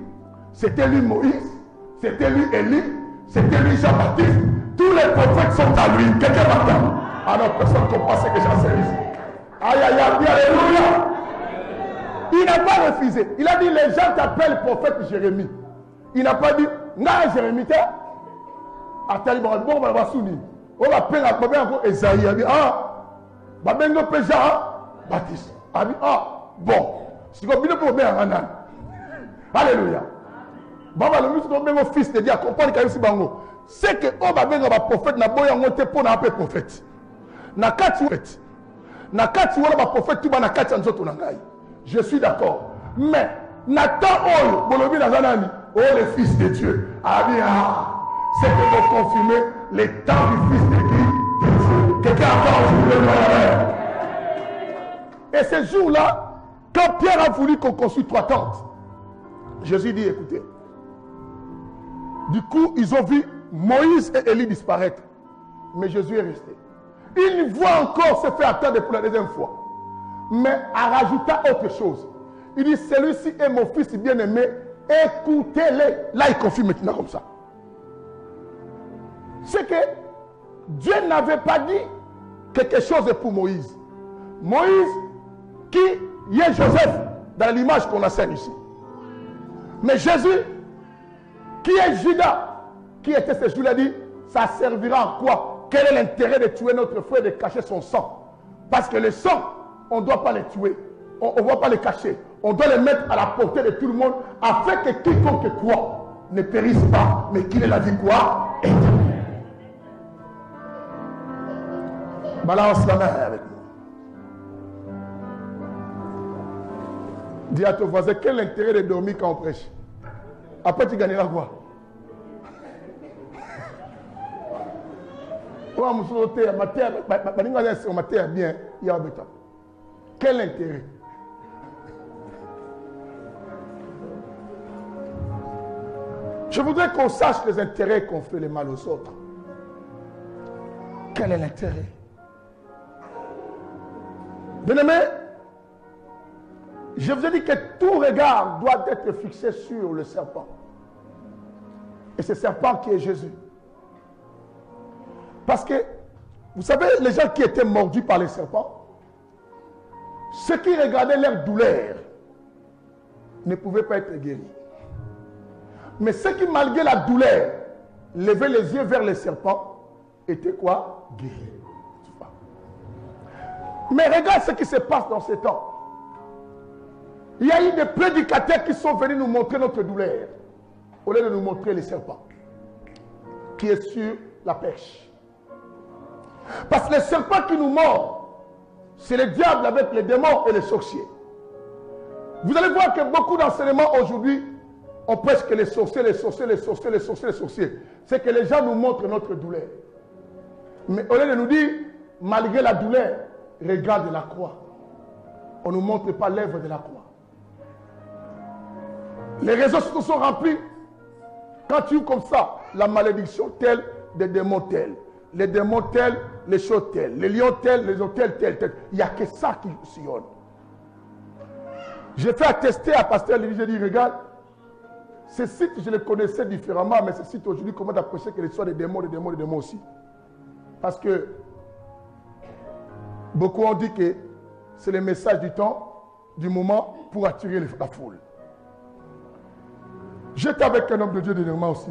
C'était lui Moïse, c'était lui Élie, c'était lui Jean-Baptiste. Tous les prophètes sont à lui. Quelqu'un m'entend? Alors personne ne comprend ce que j'enseigne. Aïe, aïe, aïe, alléluia. Il n'a pas refusé. Il a dit, les gens t'appellent prophète Jérémie. Il n'a pas dit, n'a Jérémie, t'es? Attends, bon, on va soutenir. On va appeler encore Esaïe. Il a dit, ah, Babengo Jean-Baptiste. Il a dit, ah, bon. Si vous avez un bien en alléluia. Baba le ministre de fils de Dieu comprendre qu'il y a aussi bango. C'est que on va venir un prophète na boya ngote pour na appeler prophète. Na kati prophète. Na kati wala ba prophète tu ba na kati nzoto na ngai. Je suis d'accord. Mais Nathan oyo bolobi na zanani, oh le fils de Dieu. Ah bien, c'est que pour confirmer les temps du fils de Dieu. Quelqu'un a pas. Et ce jour-là, quand Pierre a voulu qu'on construise trois tentes, Jésus dit, écoutez, du coup, ils ont vu Moïse et Élie disparaître. Mais Jésus est resté. Il voit encore se faire attendre pour la deuxième fois. Mais en rajoutant autre chose. Il dit, celui-ci est mon fils bien-aimé, écoutez-le. Là, il confirme maintenant comme ça. C'est que Dieu n'avait pas dit quelque chose pour Moïse. Moïse, qui est Joseph, dans l'image qu'on enseigne ici. Mais Jésus, qui est Judas, qui était ce jour-là, dit, ça servira en quoi? Quel est l'intérêt de tuer notre frère, de cacher son sang? Parce que le sang, on ne doit pas le tuer. On ne doit pas le cacher. On doit le mettre à la portée de tout le monde, afin que quiconque croit ne périsse pas, mais qu'il ait la vie quoi? Éternelle. Balance la main avec nous. Dis à ton voisin, quel est l'intérêt de dormir quand on prêche? Après, tu gagneras quoi? Quel intérêt? Je voudrais qu'on sache les intérêts qu'on fait le mal aux autres. Quel est l'intérêt? Bien-aimé, je vous ai dit que tout regard doit être fixé sur le serpent. Et ce serpent qui est Jésus. Parce que, vous savez, les gens qui étaient mordus par les serpents, ceux qui regardaient leur douleur ne pouvaient pas être guéris. Mais ceux qui, malgré la douleur, levaient les yeux vers les serpents, étaient quoi? Guéris. Mais regarde ce qui se passe dans ces temps. Il y a eu des prédicateurs qui sont venus nous montrer notre douleur, au lieu de nous montrer les serpents, qui est sur la perche. Parce que les serpents qui nous mordent, c'est le diable avec les démons et les sorciers. Vous allez voir que beaucoup d'enseignements aujourd'hui, on prêche que les sorciers, les sorciers, les sorciers, les sorciers, les sorciers. C'est que les gens nous montrent notre douleur. Mais au lieu de nous dire, malgré la douleur, regarde la croix. On ne nous montre pas l'œuvre de la croix. Les réseaux sociaux sont remplis. Quand tu ouvres comme ça, la malédiction telle, des démons tels, les démons tels, les choses telles, les lions tels, les hôtels tels, tels. Il n'y a que ça qui sillonne. J'ai fait attester à Pasteur Lévi, j'ai dit, regarde, ce site, je le connaissais différemment, mais ce site aujourd'hui, comment d'approcher que les soient des démons, des démons, des démons aussi. Parce que beaucoup ont dit que c'est le message du temps, du moment, pour attirer la foule. J'étais avec un homme de Dieu dernièrement aussi.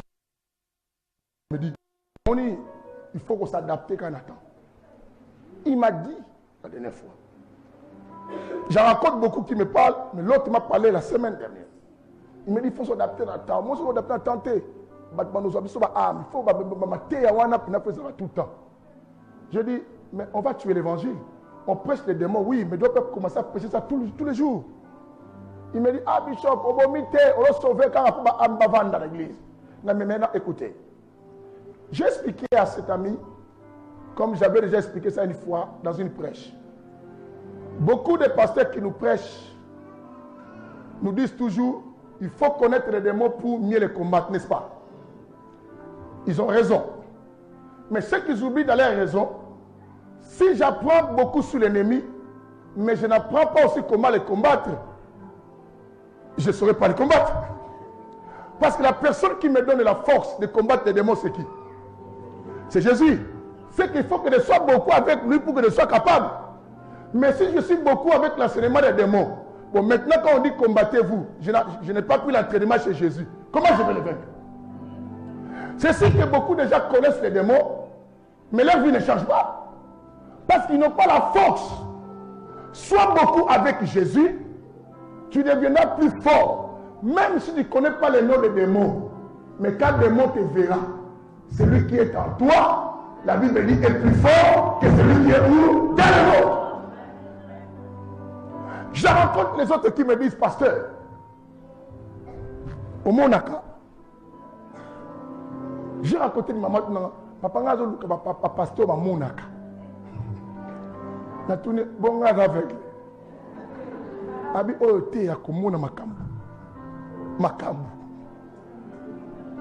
Il me dit, il faut qu'on s'adapte quand on attend. Il m'a dit la dernière fois. J'en rencontre beaucoup qui me parlent, mais l'autre m'a parlé la semaine dernière. Il me dit, il faut s'adapter dans le temps. Moi, je suis adapté dans le temps. Il faut tout le temps. Je dis, mais on va tuer l'évangile. On prêche les démons, oui, mais on doit pas commencer à prêcher ça tous les jours. Il me dit, ah, Bishop, on va miter, on va sauver quand on va vendre dans l'église. Mais maintenant, écoutez. J'ai expliqué à cet ami, comme j'avais déjà expliqué ça une fois dans une prêche. Beaucoup de pasteurs qui nous prêchent nous disent toujours, il faut connaître les démons pour mieux les combattre, n'est-ce pas? Ils ont raison. Mais ce qu'ils oublient dans leur raison, si j'apprends beaucoup sur l'ennemi, mais je n'apprends pas aussi comment les combattre, je ne saurais pas les combattre. Parce que la personne qui me donne la force de combattre les démons, c'est qui? C'est Jésus. C'est qu'il faut que je sois beaucoup avec lui pour que je sois capable. Mais si je suis beaucoup avec l'enseignement des démons, bon, maintenant quand on dit combattez-vous, je n'ai pas pris l'entraînement chez Jésus. Comment je vais le vaincre? C'est sûr que beaucoup de gens connaissent les démons, mais leur vie ne change pas. Parce qu'ils n'ont pas la force. Sois beaucoup avec Jésus, tu deviendras plus fort. Même si tu ne connais pas les noms des démons. Mais quand le démon te verra, celui qui est en toi, la Bible dit, est plus fort que celui qui est où? Dans le monde. Je rencontre les autres qui me disent, pasteur, au Monaka, j'ai rencontré une maman, papa, pasteur, au Monaka. Na tourné, bon, avec. Abi, oh, te ya komona makambu. Makambu.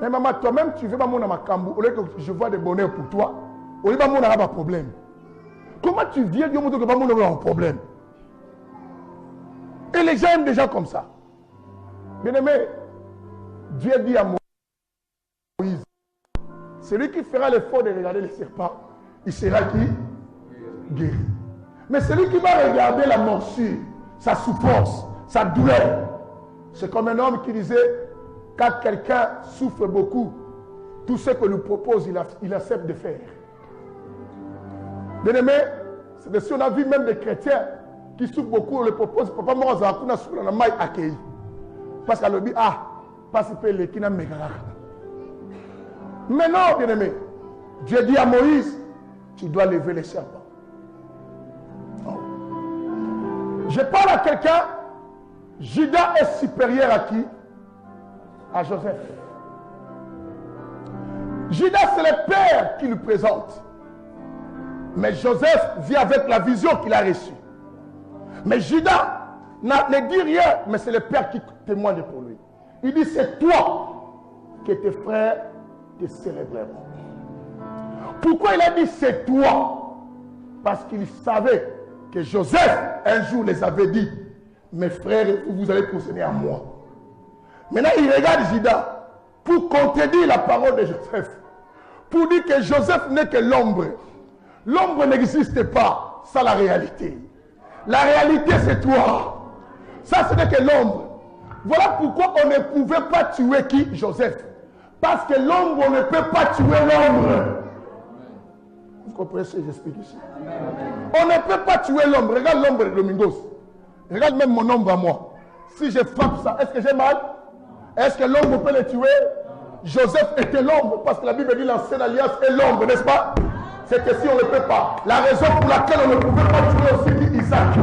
Mais maman, toi-même, tu veux pas mon amakambu. Au lieu que je vois des bonheurs pour toi, au lieu de mon pas problème. Comment tu viens dire que pas mon un problème? Et les gens aiment des gens comme ça. Bien aimé, Dieu dit à Moïse, celui qui fera l'effort de regarder les serpents, il sera qui? Guéri. Mais celui qui va regarder la morsure, sa souffrance, sa douleur, c'est comme un homme qui disait, quand quelqu'un souffre beaucoup, tout ce que lui propose, il accepte de faire. Bien aimé, c'est si on a vu même des chrétiens qui souffrent beaucoup, on les propose, papa moi, on a souffert dans la maille accueilli. Parce qu'elle dit, ah, pas si peu les qui n'a mais non, bien aimé, Dieu dit à Moïse, tu dois lever les serpents. Oh. Je parle à quelqu'un, Judas est supérieur à qui? À Joseph. Judas, c'est le père qui lui présente. Mais Joseph vit avec la vision qu'il a reçue. Mais Judas ne dit rien, mais c'est le père qui témoigne pour lui. Il dit, c'est toi que tes frères te célébreront. Pourquoi il a dit c'est toi? Parce qu'il savait que Joseph un jour les avait dit, mes frères, vous allez procéder à moi. Maintenant, il regarde Judas pour contredire la parole de Joseph. Pour dire que Joseph n'est que l'ombre. L'ombre n'existe pas sans la réalité. La réalité, c'est toi. Ça, ce n'est que l'ombre. Voilà pourquoi on ne pouvait pas tuer qui? Joseph. Parce que l'ombre, on ne peut pas tuer l'ombre. Vous comprenez ce que j'explique ici? On ne peut pas tuer l'ombre. Regarde l'ombre de Domingos. Regarde même mon ombre à moi. Si je frappe ça, est-ce que j'ai mal? Est-ce que l'ombre peut le tuer? Joseph était l'ombre, parce que la Bible dit l'ancienne alliance est l'ombre, n'est-ce pas? C'est que si on ne peut pas. La raison pour laquelle on ne pouvait pas tuer aussi dit Isaac.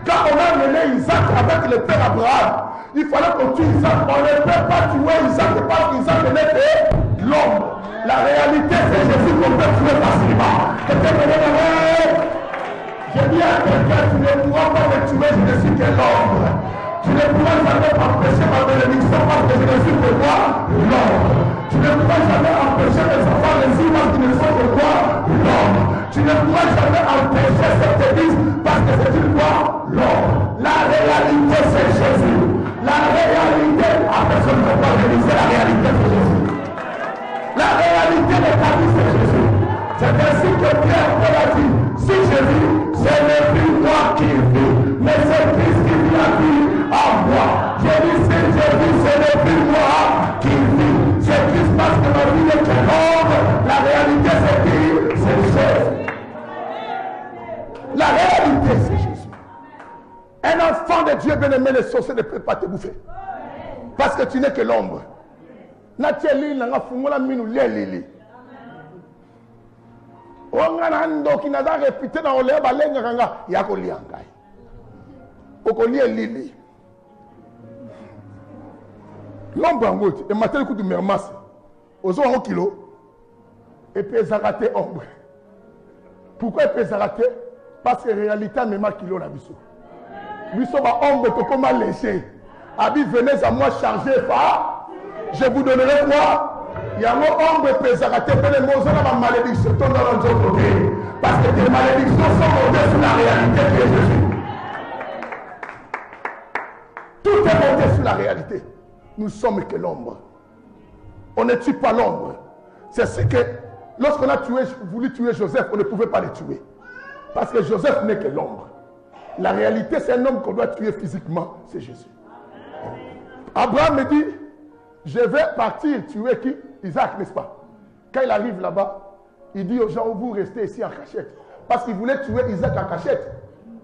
Quand on a mené Isaac avec le père Abraham, il fallait qu'on tue Isaac. On ne peut pas tuer Isaac parce qu'Isaac n'est que l'ombre. La réalité, c'est Jésus qu'on peut tuer facilement. Je dis à quelqu'un, tu ne pourras pas me tuer, je ne suis que l'ombre. Tu ne pourras jamais empêcher ma bénédiction parce que je ne suis que quoi? L'ombre. Tu ne pourras jamais empêcher mes enfants de vivre parce qu'ils ne sont que quoi? L'ombre. Tu ne pourras jamais empêcher cette église parce que c'est une quoi? L'ombre. La réalité, c'est Jésus. La réalité, personne ne peut pas réaliser la réalité, c'est Jésus. La réalité de ta vie, c'est Jésus. C'est ainsi que Pierre a dit, si je vis, ce n'est plus moi qui vis, mais c'est Christ qui vit la vie en moi. J'ai dit, si je vis, ce n'est plus moi qui vis. C'est Christ parce que ma vie est que l'ombre. La réalité, c'est qui? C'est Jésus. La réalité, c'est Jésus. Un enfant de Dieu bien-aimé, les sorciers ne peuvent pas te bouffer. Parce que tu n'es que l'ombre. Nathalie, n'a pas fumé la mine lili. On a un qui n'a pas répété dans le balenga kanga yako liangai. Okolie lili. L'ombre en route. Et matin le coup de mermas. Aux un kilo. Et puis zaraté ombre. Pourquoi il peut zaraté? Parce que réalité même kilo la biso. Biso va ombre to comment léger. Abi venez à moi charger par. Je vous donnerai quoi? Il y a un ombre pesaraté pour les mots de la malédiction dans notre côté. Parce que tes malédictions sont montées sur la réalité qui est Jésus. Tout est monté sur la réalité. Nous sommes que l'ombre. On ne tue pas l'ombre. C'est ce que, lorsqu'on a voulu tuer Joseph, on ne pouvait pas le tuer. Parce que Joseph n'est que l'ombre. La réalité, c'est un homme qu'on doit tuer physiquement, c'est Jésus. Abraham me dit, je vais partir tuer qui? Isaac, n'est-ce pas? Quand il arrive là-bas, il dit aux gens, vous restez ici en cachette. Parce qu'il voulait tuer Isaac en cachette.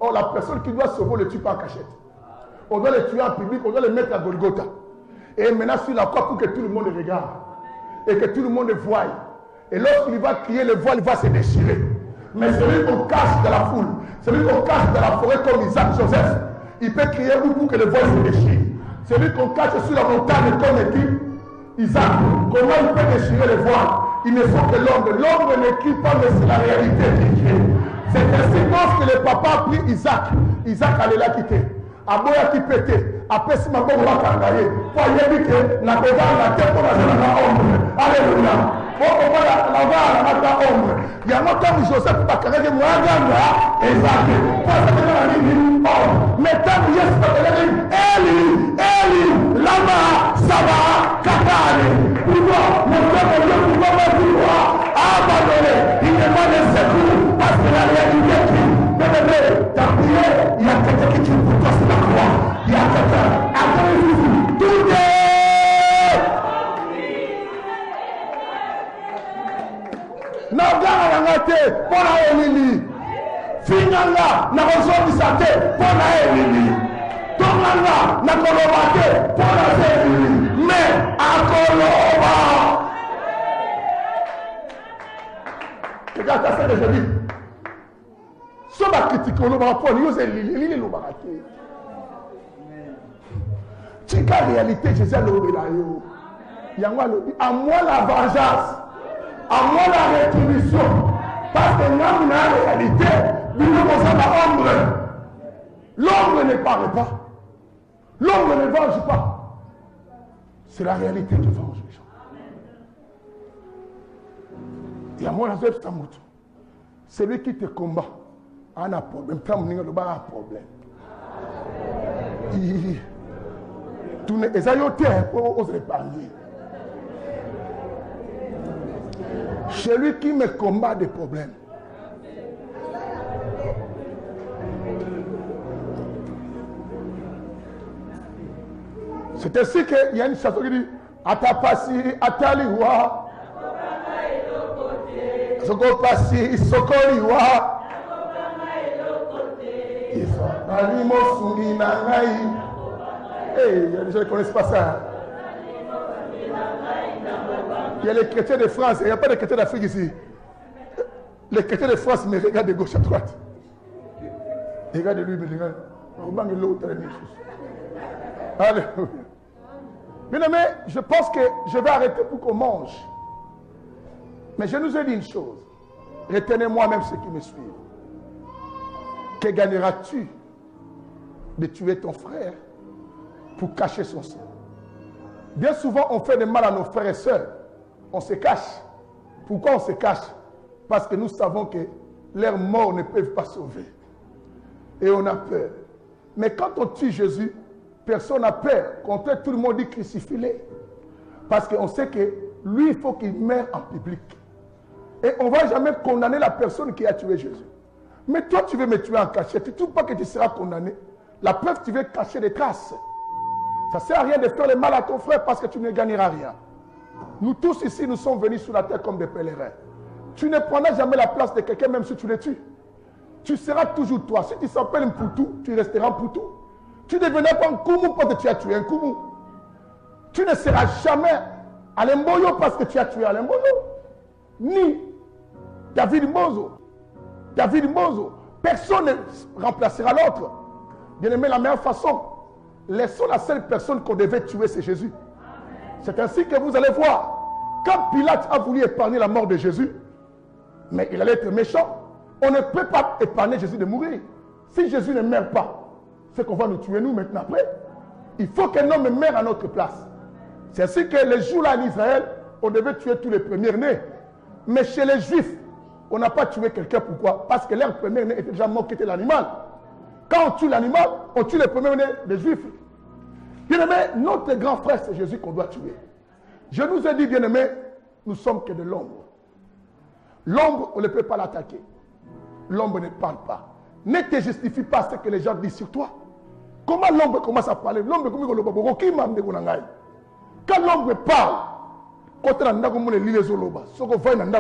Or, la personne qui doit sauver ne le tue pas en cachette. On doit le tuer en public, on doit le mettre à Golgotha. Et maintenant, sur la croix pour que tout le monde regarde. Et que tout le monde voie. Et lorsqu'il va crier, le voile va se déchirer. Mais celui qu'on cache dans la foule, celui qu'on cache dans la forêt comme Isaac, Joseph, il peut crier pour que le voile se déchire. Celui qu'on cache sur la montagne comme qui? Isaac. Comment il peut déchirer le voile? Ils ne sont que l'ombre. L'ombre ne crie pas, mais c'est la réalité qui crie. C'est ainsi lorsque le papa a pris Isaac, Isaac allait la quitter. aboyaki pété après si maboko bakanga ye po ayebi ke nakozanga te mpo nazalaka ombre. Alléluia. Okomona nakozalaka ombre. Yango ntango Joseph bakangaki mwaganga ezake po azalaka na nini ombre. Mais ntango Yesu bakalaki Eli lama sabakthani. Pourquoi mon Dieu pourquoi m'as-tu abandonné? Il n'est pas de secours parce que la réalité qui ta prière, il y a quelqu'un qui tue pour toi sur la croix. Il y a quelqu'un. Attends, tout est. Nagara ngate, pona elili. Finanga, nakozobisa te, pona elili. Tonganga, nakoloba te, pona elili. Mais akoloba. Regarde ça que je dis. Si on va critiquer le rapport, il y a l'île et le baraté. C'est la réalité, Jésus a l'obéi là. Il y a à moi la vengeance, à moi la rétribution. Parce que nous avons la réalité, nous avons l'ombre. L'ombre ne parle pas. L'ombre ne venge pas. C'est la réalité qui venge les gens. Il y a moi la zèbre Samout. C'est lui qui te combat. On a problème. Quand on a un problème. Et ça y est, on se épargner. Celui qui me combat des problèmes. C'est ainsi qu'il y a une chanson qui dit Atapasi, Ataliwa. Sokopasi, Sokoliwa. Il y a des gens qui ne connaissent pas ça. Il y a les chrétiens de France, il n'y a pas de chrétiens d'Afrique ici. Les chrétiens de France me regardent de gauche à droite. Regardez lui, me regardent. Alléluia. Bien aimé, je pense que je vais arrêter pour qu'on mange. Mais je nous ai dit une chose. Retenez-moi même ceux qui me suivent. Que gagneras-tu de tuer ton frère pour cacher son sang? Bien souvent, on fait du mal à nos frères et sœurs. On se cache. Pourquoi on se cache? Parce que nous savons que leurs morts ne peuvent pas sauver. Et on a peur. Mais quand on tue Jésus, personne n'a peur. Contraire, tout le monde dit crucifie-le. Parce qu'on sait que lui, il faut qu'il meure en public. Et on ne va jamais condamner la personne qui a tué Jésus. Mais toi, tu veux me tuer en cachette. Tu ne trouves pas que tu seras condamné. La preuve, tu veux cacher des traces. Ça ne sert à rien de faire le mal à ton frère parce que tu ne gagneras rien. Nous tous ici, nous sommes venus sur la terre comme des pèlerins. Tu ne prendras jamais la place de quelqu'un même si tu le tues. Tu seras toujours toi. Si tu s'appelles Mpoutou, tu resteras Mpoutou. Tu ne deviendras pas un Koumou parce que tu as tué un Koumou. Tu ne seras jamais Alemboyo parce que tu as tué Alemboyo. Ni David Mozo. David Mozo. Personne ne remplacera l'autre. Bien aimé, la meilleure façon, laissons la seule personne qu'on devait tuer, c'est Jésus. C'est ainsi que vous allez voir. Quand Pilate a voulu épargner la mort de Jésus, mais il allait être méchant. On ne peut pas épargner Jésus de mourir. Si Jésus ne meurt pas, c'est qu'on va nous tuer nous maintenant après. Il faut qu'un homme meure à notre place. C'est ainsi que les jours-là en Israël, on devait tuer tous les premiers-nés. Mais chez les Juifs, on n'a pas tué quelqu'un. Pourquoi? Parce que leur premier-né était déjà mort, qui était l'animal. Quand on tue l'animal, on tue les premiers-nés des Juifs. Bien-aimé, notre grand frère, c'est Jésus qu'on doit tuer. Je nous ai dit, bien-aimé, nous sommes que de l'ombre. L'ombre, on ne peut pas l'attaquer. L'ombre ne parle pas. Ne te justifie pas ce que les gens disent sur toi. Comment l'ombre commence à parler? L'ombre, comment il parle? Quand l'ombre parle, quand on a dit que les zoloba, ce qu'on fait, on a dit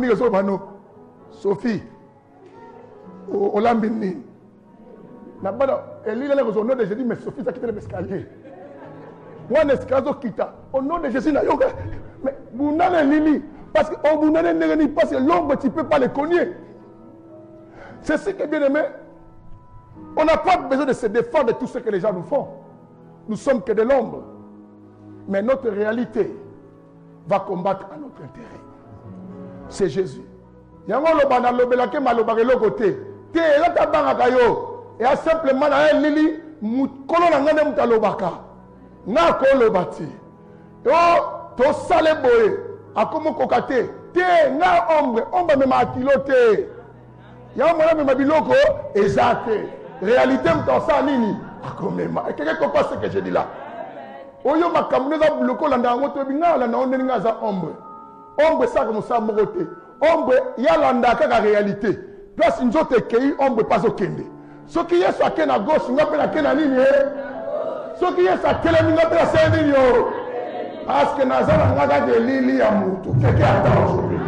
que Sophie, Olambini. Elle est au nom de Jésus, mais Sophie a quitté l'escalier. Moi, l'escalier quitte. Au nom de Jésus, mais vous n'avez Lili. Parce que parce que l'ombre, tu ne peux pas les cogner. C'est ce qui est bien aimé. On n'a pas besoin de se défendre de tout ce que les gens nous font. Nous sommes que de l'ombre. Mais notre réalité va combattre à notre intérêt. C'est Jésus. te elata bangaka yo eya simplement na ye lili mokolo na ngai nde moto alobaka nga akoloba te o tosale boye akomokoka te nga ombre amemaka kilo te yango mwana amema biloko eza te réalité moto asala nini akomema ekeke comprend ce que je dis là oyo makambo nde eza biloko olanda yango toyebi ngai alanda yango ndenge ngai aza ombre esalaka mosala moko te ombre yalanda kaka réalité place nzoto ekei ombre mpe azokende soki yesu ake na gauche nga mpe nake na nini soki yesu atelemi nga mpe nasala nini parce que naza na nga kaka elili ya motu keke ata aujourd'hui.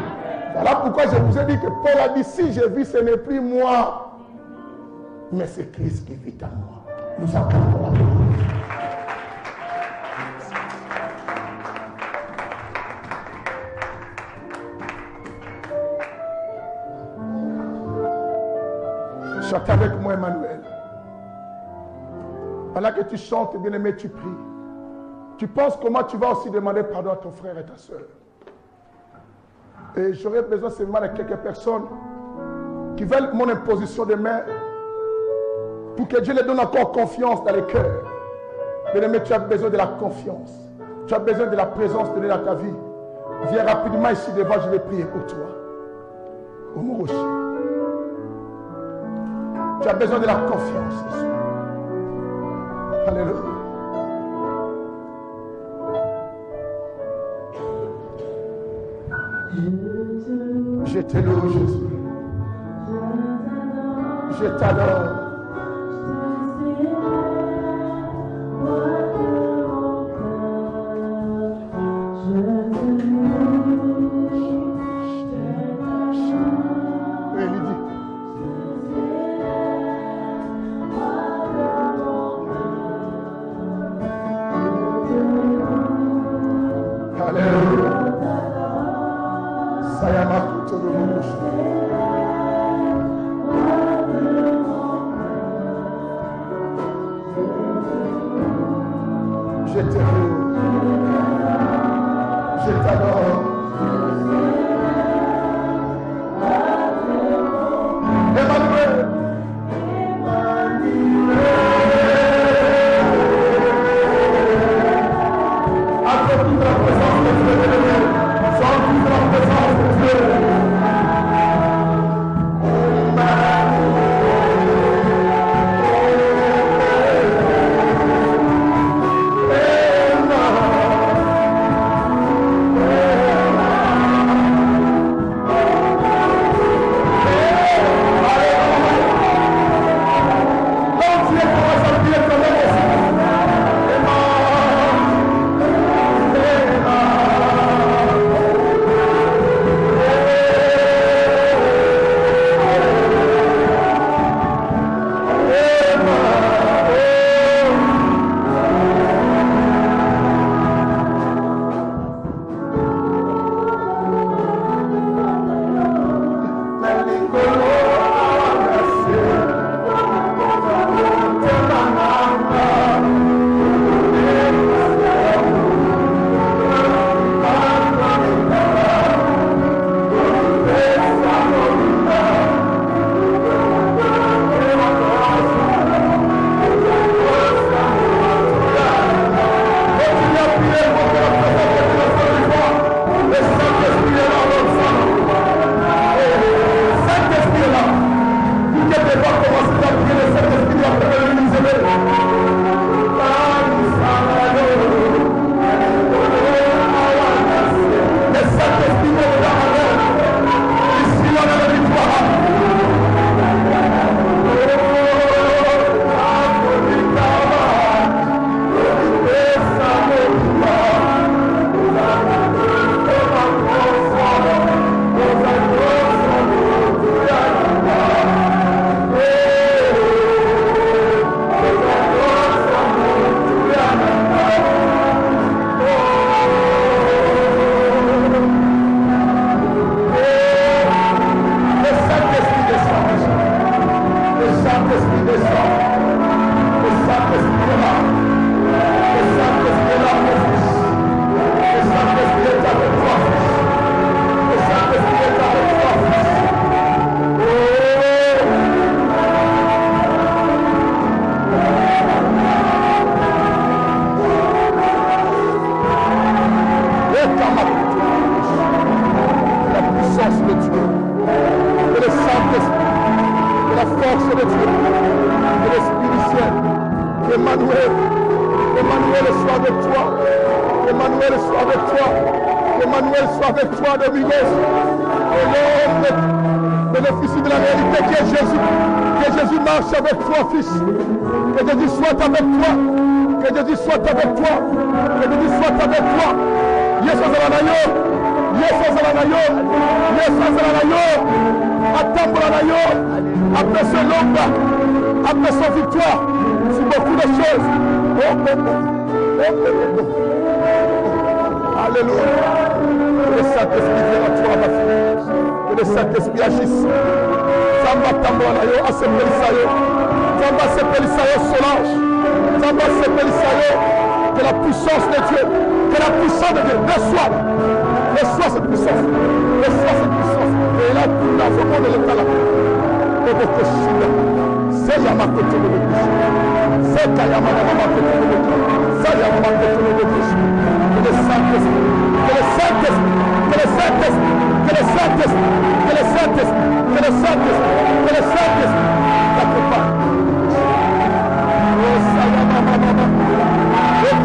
Voilà pourquoi je vous ai dit que Paul a dit si je vis ce n'est plus moi mais c'est Christ qui vit en moi. Nous acclamons la gloire. Chante avec moi, Emmanuel. Pendant que tu chantes, bien-aimé, tu pries. Tu penses comment tu vas aussi demander pardon à ton frère et ta soeur. Et j'aurais besoin seulement de quelques personnes qui veulent mon imposition de main pour que Dieu les donne encore confiance dans les cœurs. Bien-aimé, tu as besoin de la confiance. Tu as besoin de la présence de Dieu dans ta vie. Viens rapidement ici devant, je vais prier pour toi. Au mon rocher. Tu as besoin de la confiance. Alléluia. Je te loue, Jésus. Je t'adore. puissance de Dieu, de le Saint-Esprit, de la force de Dieu, de l'Esprit du ciel. Qu'Emmanuel soit avec toi. Emmanuel soit avec toi. Emmanuel soit avec toi, Domingos. Au nom de bénéficie de la réalité qui est Jésus. Que Jésus marche avec toi, fils. Que Jésus soit avec toi. Que Jésus soit avec toi. Que Jésus soit avec toi. Yesu azalanayo. Yesu azalanayo. Yesu azalanayo. Atambola nayo. Après ce longa. Après son victoire. Sur beaucoup de choses. Alléluia. Que le Saint-Esprit vienne à toi, ma fille. Que le Saint-Esprit agisse. Samba tambola nayo. Asepelisayo. Samba sepelisayo Solange. Samba sepelisayo. Que la puissance de Dieu. Que la puissance de Dieu. Reçois cette puissance. Reçois cette puissance. Et là, tout dans ce monde de l'état là. C'est Yamakoto de Bouche. C'est Yamakoto de Bouche. C'est Yamakoto de Bouche. Que le Saint-Esprit. Que le Saint-Esprit. Que le Saint-Esprit. Que le Saint-Esprit. Que le Saint-Esprit. Que le Saint-Esprit. Que le Saint-Esprit. T'accompagne. Oh, Sayamamama. Oh,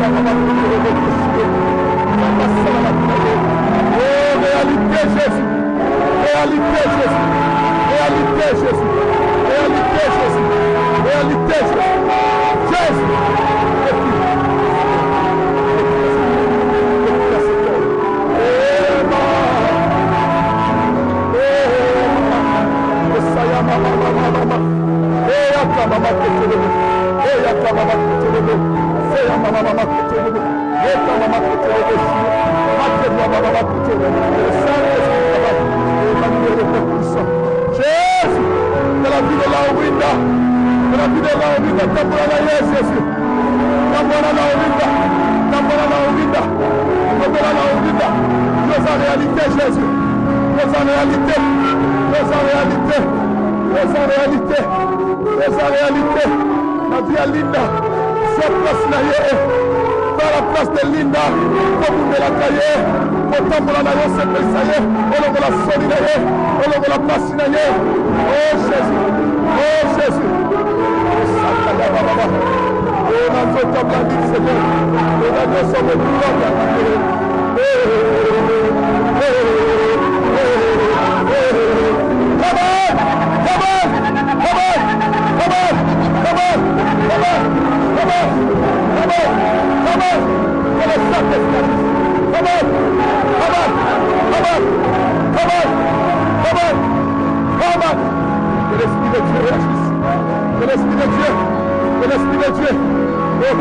réalité Jésus. Réalité Jésus. Réalité Jésus. Réalité Jésus. Réalité Jésus. Jésus. Jésus, de la vie de la Ouida, de la vie de la Ouida, Tambola Jésus, Tambola la Ouida, Tambola la Ouida, Tambola la Ouida, nous en réalité Jésus, nous en réalité, nous en réalité, nous en réalité, nous en réalité, la vie à Linda, c'est place là, dans la place de Linda, comme vous me la caillez, pour Tambola la Jésus, c'est ça y est, on va la solidarité, on va la place là, oh Jésus, oh Jésus, oh notre table Seigneur, nous avons son gloire. Come on, come on, come on, come on, come on, come on, come on, come on, come on, come on, come on, come on, come on. Que l'Esprit de Dieu réagisse. Que l'Esprit de Dieu. Que l'Esprit de Dieu. Oh,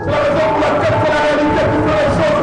C'est la raison pour laquelle c'est la réalité qui fait les choses